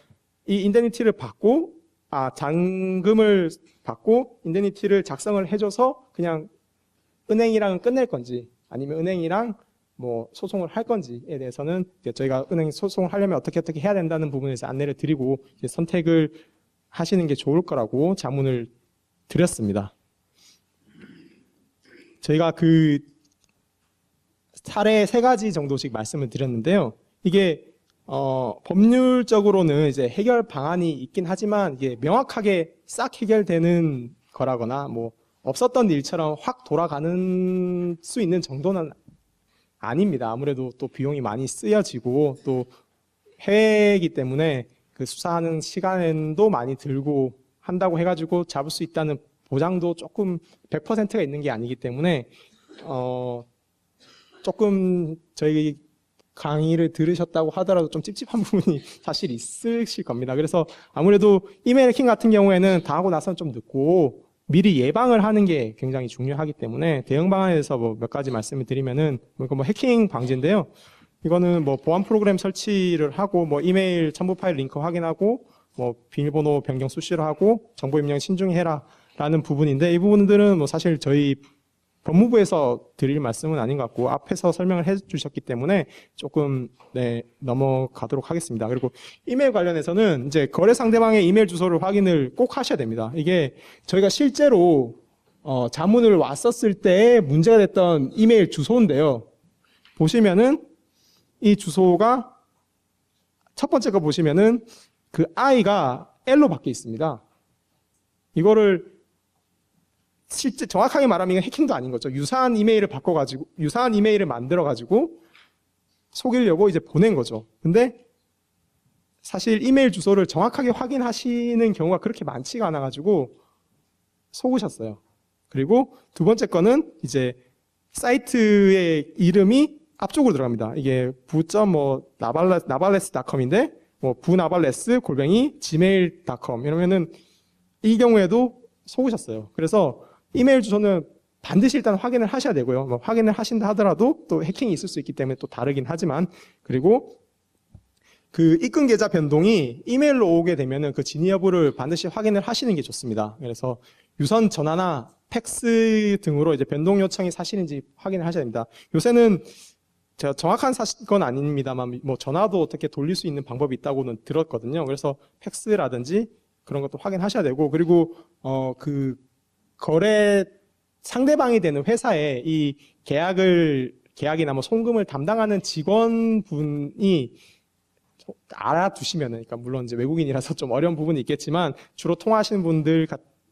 이 인데니티를 받고 잔금을 받고 인데니티를 작성을 해줘서 그냥 은행이랑 끝낼 건지 아니면 은행이랑 뭐 소송을 할 건지에 대해서는 저희가 은행 소송을 하려면 어떻게 해야 된다는 부분에서 안내를 드리고 이제 선택을 하시는 게 좋을 거라고 자문을 드렸습니다. 저희가 그 사례 3가지 정도씩 말씀을 드렸는데요. 이게 법률적으로는 이제 해결 방안이 있긴 하지만 이게 명확하게 싹 해결되는 거라거나 뭐 없었던 일처럼 확 돌아가는 수 있는 정도는 아닙니다. 아무래도 또 비용이 많이 쓰여지고 또 해외이기 때문에 그 수사하는 시간도 많이 들고 한다고 해가지고 잡을 수 있다는 보장도 조금 100%가 있는 게 아니기 때문에 조금 저희 강의를 들으셨다고 하더라도 좀 찝찝한 부분이 사실 있으실 겁니다. 그래서 아무래도 이메일 해킹 같은 경우에는 당하고 나서는 좀 늦고 미리 예방을 하는 게 굉장히 중요하기 때문에 대응 방안에 대해서 뭐 몇 가지 말씀을 드리면은 뭐 해킹 방지인데요. 이거는 뭐 보안 프로그램 설치를 하고 뭐 이메일 첨부 파일 링크 확인하고 뭐 비밀번호 변경 수시를 하고 정보 입력 신중히 해라라는 부분인데 이 부분들은 뭐 사실 저희 법무부에서 드릴 말씀은 아닌 것 같고 앞에서 설명을 해주셨기 때문에 조금 넘어가도록 하겠습니다. 그리고 이메일 관련해서는 이제 거래 상대방의 이메일 주소를 확인을 꼭 하셔야 됩니다. 이게 저희가 실제로 자문을 왔었을 때 문제가 됐던 이메일 주소인데요. 보시면은 이 주소가 첫 번째 거 보시면은 그 I가 L로 바뀌어 있습니다. 이거를 실제 정확하게 말하면 이건 해킹도 아닌 거죠. 유사한 이메일을 바꿔가지고, 유사한 이메일을 만들어가지고 속이려고 이제 보낸 거죠. 근데 사실 이메일 주소를 정확하게 확인하시는 경우가 그렇게 많지가 않아가지고 속으셨어요. 그리고 두 번째 거는 이제 사이트의 이름이 앞쪽으로 들어갑니다. 이게 navalles.com인데 뭐 bunavalles@gmail.com 이러면은 이 경우에도 속으셨어요. 그래서 이메일 주소는 반드시 일단 확인을 하셔야 되고요. 뭐 확인을 하신다 하더라도 또 해킹이 있을 수 있기 때문에 또 다르긴 하지만 그리고 그 입금 계좌 변동이 이메일로 오게 되면은 그 진위 여부를 반드시 확인을 하시는 게 좋습니다. 그래서 유선 전화나 팩스 등으로 이제 변동 요청이 사실인지 확인을 하셔야 됩니다. 요새는 제가 정확한 건 아닙니다만 뭐 전화도 어떻게 돌릴 수 있는 방법이 있다고는 들었거든요. 그래서 팩스라든지 그런 것도 확인하셔야 되고 그리고 그 거래 상대방이 되는 회사에 이 계약이나 뭐 송금을 담당하는 직원분이 알아두시면은 그러니까 물론 이제 외국인이라서 좀 어려운 부분이 있겠지만 주로 통화하시는 분들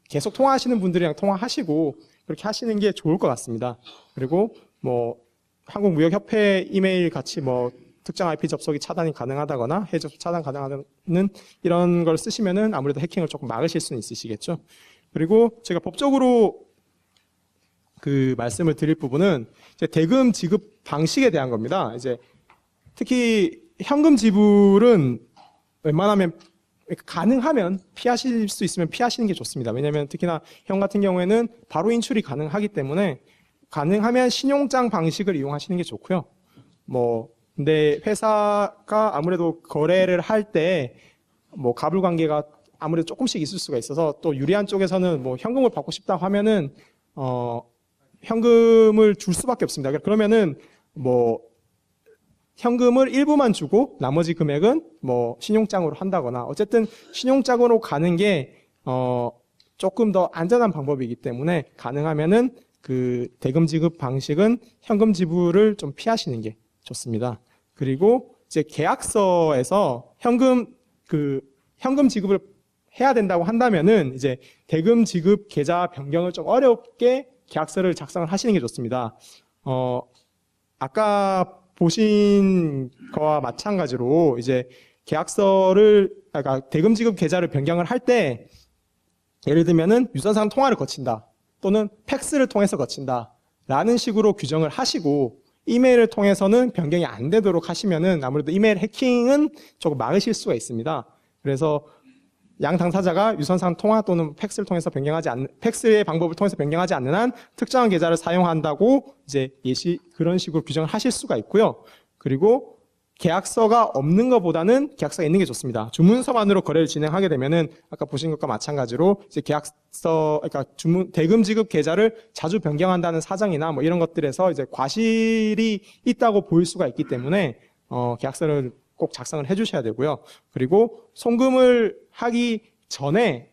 계속 통화하시는 분들이랑 통화하시고 그렇게 하시는 게 좋을 것 같습니다. 그리고 뭐 한국무역협회 이메일 같이 뭐 특정 IP 접속이 차단이 가능하다거나 해외 접속 차단 가능하다는 이런 걸 쓰시면은 아무래도 해킹을 조금 막으실 수는 있으시겠죠. 그리고 제가 법적으로 그 말씀을 드릴 부분은 이제 대금 지급 방식에 대한 겁니다. 이제 특히 현금 지불은 웬만하면 가능하면 피하실 수 있으면 피하시는 게 좋습니다. 왜냐하면 특히나 형 같은 경우에는 바로 인출이 가능하기 때문에 가능하면 신용장 방식을 이용하시는 게 좋고요. 근데 회사가 아무래도 거래를 할 때 갑을 관계가 아무래도 조금씩 있을 수가 있어서 또 유리한 쪽에서는 현금을 받고 싶다고 하면은 현금을 줄 수밖에 없습니다. 그러면은 현금을 일부만 주고 나머지 금액은 신용장으로 한다거나 어쨌든 신용장으로 가는 게 조금 더 안전한 방법이기 때문에 가능하면은 그 대금 지급 방식은 현금 지불을 좀 피하시는 게 좋습니다. 그리고 이제 계약서에서 현금 지급을 해야 된다고 한다면은 이제 대금 지급 계좌 변경을 좀 어렵게 계약서를 작성을 하시는 게 좋습니다. 아까 보신 거와 마찬가지로 이제 대금 지급 계좌를 변경을 할 때 예를 들면은 유선상 통화를 거친다 또는 팩스를 통해서 거친다 라는 식으로 규정을 하시고 이메일을 통해서는 변경이 안 되도록 하시면은 아무래도 이메일 해킹은 조금 막으실 수가 있습니다. 그래서 양 당사자가 유선상 통화 또는 팩스의 방법을 통해서 변경하지 않는 한 특정한 계좌를 사용한다고 이제 그런 식으로 규정을 하실 수가 있고요. 그리고 계약서가 없는 것보다는 계약서가 있는 게 좋습니다. 주문서만으로 거래를 진행하게 되면은 아까 보신 것과 마찬가지로 이제 그러니까 대금 지급 계좌를 자주 변경한다는 사정이나 이런 것들에서 이제 과실이 있다고 보일 수가 있기 때문에 계약서를 꼭 작성을 해주셔야 되고요. 그리고 송금을 하기 전에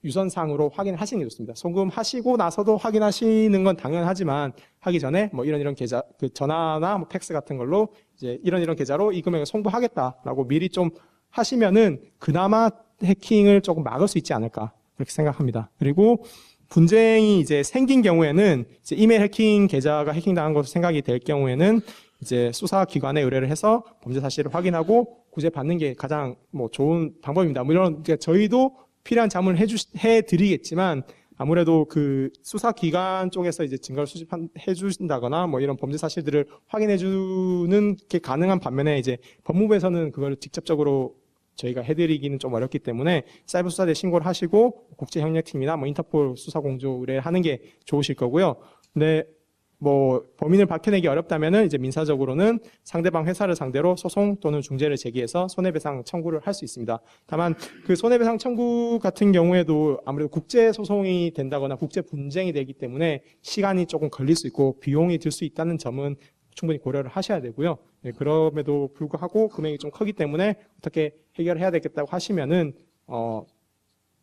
유선상으로 확인을 하시는 게 좋습니다. 송금하시고 나서도 확인하시는 건 당연하지만 하기 전에 이런 계좌, 전화나 팩스 같은 걸로 이제 이런 계좌로 이 금액을 송부하겠다라고 미리 좀 하시면은 그나마 해킹을 조금 막을 수 있지 않을까 그렇게 생각합니다. 그리고 분쟁이 이제 생긴 경우에는 이제 이메일 해킹 계좌가 해킹당한 것으로 생각이 될 경우에는 이제 수사기관에 의뢰를 해서 범죄 사실을 확인하고 구제 받는 게 가장 좋은 방법입니다. 이런 저희도 필요한 자문을 해드리겠지만 아무래도 그 수사기관 쪽에서 이제 증거를 수집해 주신다거나 이런 범죄 사실들을 확인해 주는 게 가능한 반면에 이제 법무부에서는 그걸 직접적으로 저희가 해드리기는 좀 어렵기 때문에 사이버 수사대 신고를 하시고 국제협력팀이나 인터폴 수사 공조 의뢰하는 게 좋으실 거고요. 근데 범인을 밝혀내기 어렵다면은 이제 민사적으로는 상대방 회사를 상대로 소송 또는 중재를 제기해서 손해배상 청구를 할 수 있습니다. 다만 그 손해배상 청구 같은 경우에도 아무래도 국제 소송이 된다거나 국제 분쟁이 되기 때문에 시간이 조금 걸릴 수 있고 비용이 들 수 있다는 점은 충분히 고려를 하셔야 되고요. 네, 그럼에도 불구하고 금액이 좀 크기 때문에 어떻게 해결해야 되겠다고 하시면은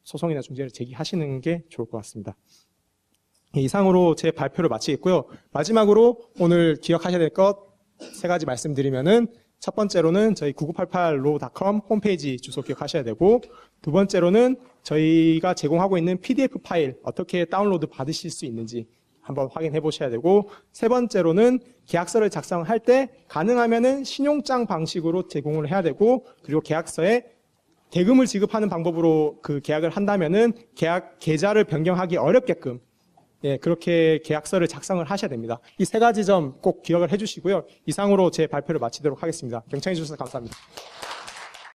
소송이나 중재를 제기하시는 게 좋을 것 같습니다. 이상으로 제 발표를 마치겠고요. 마지막으로 오늘 기억하셔야 될 것 3가지 말씀드리면은 첫 번째로는 저희 9988law.com 홈페이지 주소 기억하셔야 되고 두 번째로는 저희가 제공하고 있는 PDF 파일 어떻게 다운로드 받으실 수 있는지 한번 확인해 보셔야 되고 세 번째로는 계약서를 작성할 때 가능하면은 신용장 방식으로 제공을 해야 되고 그리고 계약서에 대금을 지급하는 방법으로 그 계약을 한다면은 계약 계좌를 변경하기 어렵게끔 그렇게 계약서를 작성을 하셔야 됩니다. 이 3가지 점 꼭 기억을 해주시고요. 이상으로 제 발표를 마치도록 하겠습니다. 경청해 주셔서 감사합니다.